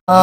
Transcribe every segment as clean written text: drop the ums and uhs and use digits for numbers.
خاموش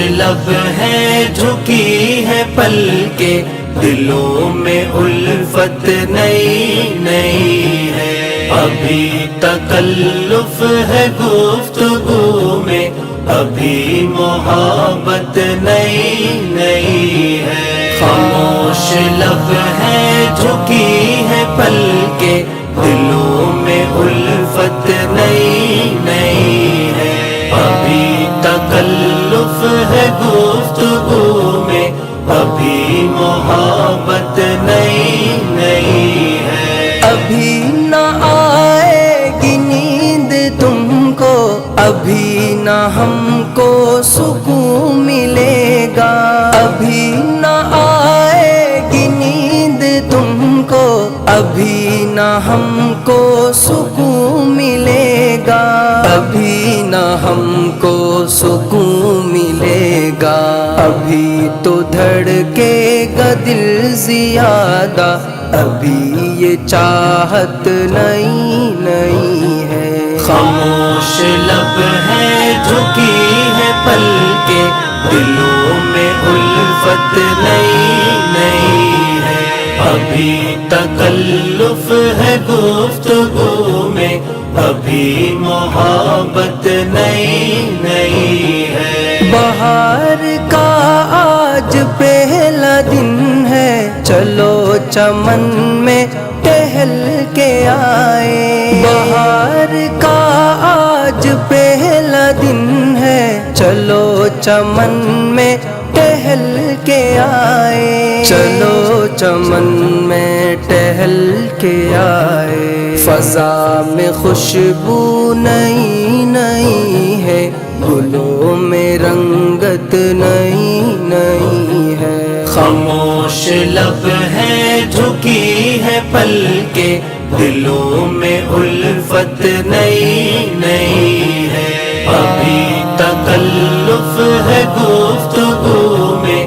لب ہے جھکی ہے پلکیں، دلوں میں الفت نئی نئی ہے، ابھی تکلف ہے گفتگو میں، ابھی محبت نئی نئی ہے۔ خاموش لب ہے جھکی ہے پلکیں، دلوں میں الفت نئی نئی ہے، ابھی تکلف ہے گفتگو میں، ابھی محبت نئی نئی ہے۔ ابھی نہ آئے گی نیند تم کو، ابھی نہ ہم کو سکون ملے گا، ابھی نہ آئے گی نیند تم کو، ابھی نہ ہم کو سکون ملے گا، ابھی نہ ہم کو سکون ملے گا، ابھی تو دھڑکے گا دل زیادہ، ابھی یہ چاہت نئی نئی ہے۔ خاموش لب ہے جھکی ہے پلکیں، دلوں میں الفت نئی نئی ہے، ابھی تکلف ہے گفتگو میں، ابھی محبت نئی نئی ہے۔ بہار کا آج پہلا دن ہے، چلو چمن میں ٹہل کے آئے، بہار کا آج پہلا دن ہے، چلو چمن میں ٹہل کے آئے، چلو چمن میں ٹہل کے آئے۔ فضا میں خوشبو نئی نئی ہے، گلوں میں رنگت نئی نئی ہے۔ خاموش لب ہے جھکی ہے پلکیں، دلوں میں الفت نئی نئی ہے، ابھی تکلف ہے گفتگو میں،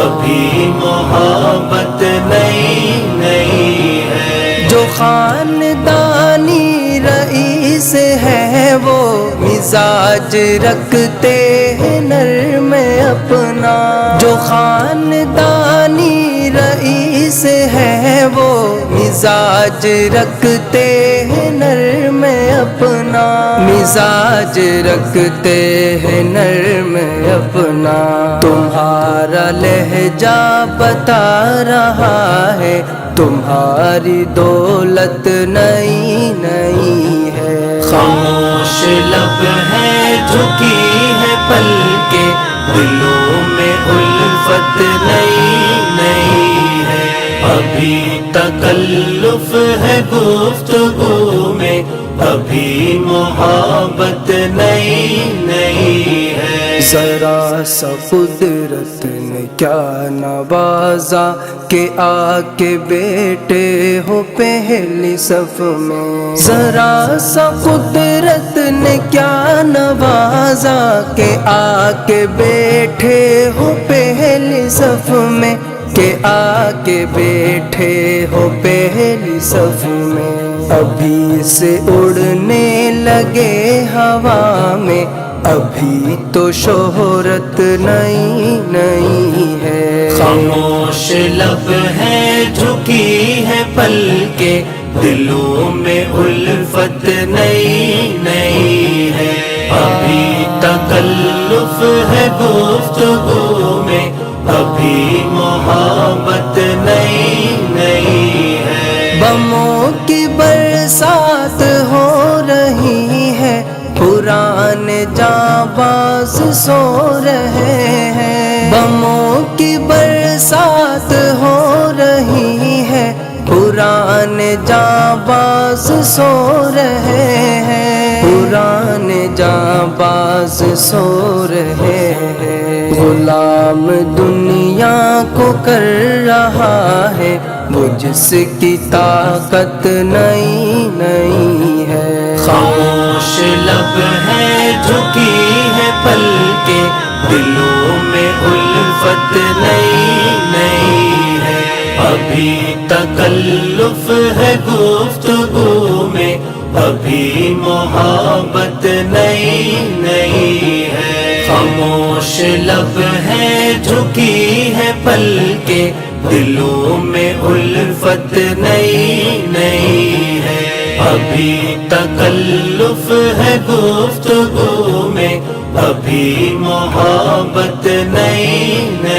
ابھی محبت نئی نئی ہے۔ جو خاندانی رئیس ہے وہ مزاج رکھتے ہیں نرم اپنا، جو خاندانی رئیس ہے وہ مزاج رکھتے ہیں نرم اپنا، مزاج رکھتے ہیں نرم اپنا۔ تمہارا لہجہ بتا رہا ہے، تمہاری دولت نئی نئی ہے۔ خاموش لب ہے جھکی ہے پلکیں، دلوں میں الفت نئی نئی ہے، ابھی تکلف ہے گفتگو میں، ابھی محبت نئی نئی ہے۔ ذرا سا قدرت نے کیا نوازا کہ آ کے بیٹے ہو پہلی صف میں، ذرا سا قدرت نے کیا نوازا کہ آ کے بیٹھے ہو پہلی صف میں، کہ آ کے بیٹھے ہو پہلی صف میں۔ ابھی سے اڑنے لگے ہوا میں، ابھی تو شہرت نئی نئی ہے۔ خاموش لب ہے جھکی ہے پلکیں، دلوں میں الفت نئی نئی ہے، ابھی تکلف ہے گفتگو میں، ابھی محبت نئی نئی ہے۔ بموں کی برسات ہو رہی ہے، پرانے جانباز سو رہے ہیں، بموں کی برسات ہو رہی ہے، پرانے جانباز سو رہے ہیں، پرانے جانباز سو رہے ہیں۔ غلام دنیا کو کر رہا ہے وہ جس کی طاقت نئی نئی ہے۔ خاموش لب ہے جھکی ہے پلکیں دلوں میں الفت نئی نئی ہے ابھی تکلف ہے گفتگو میں ابھی محبت نئی نئی ہے خاموش لب ہے جھکی ہے پلکیں دلوں میں الفت نئی نئی ہے ابھی تکلف ہے گفتگو میں ابھی محبت نئی نئی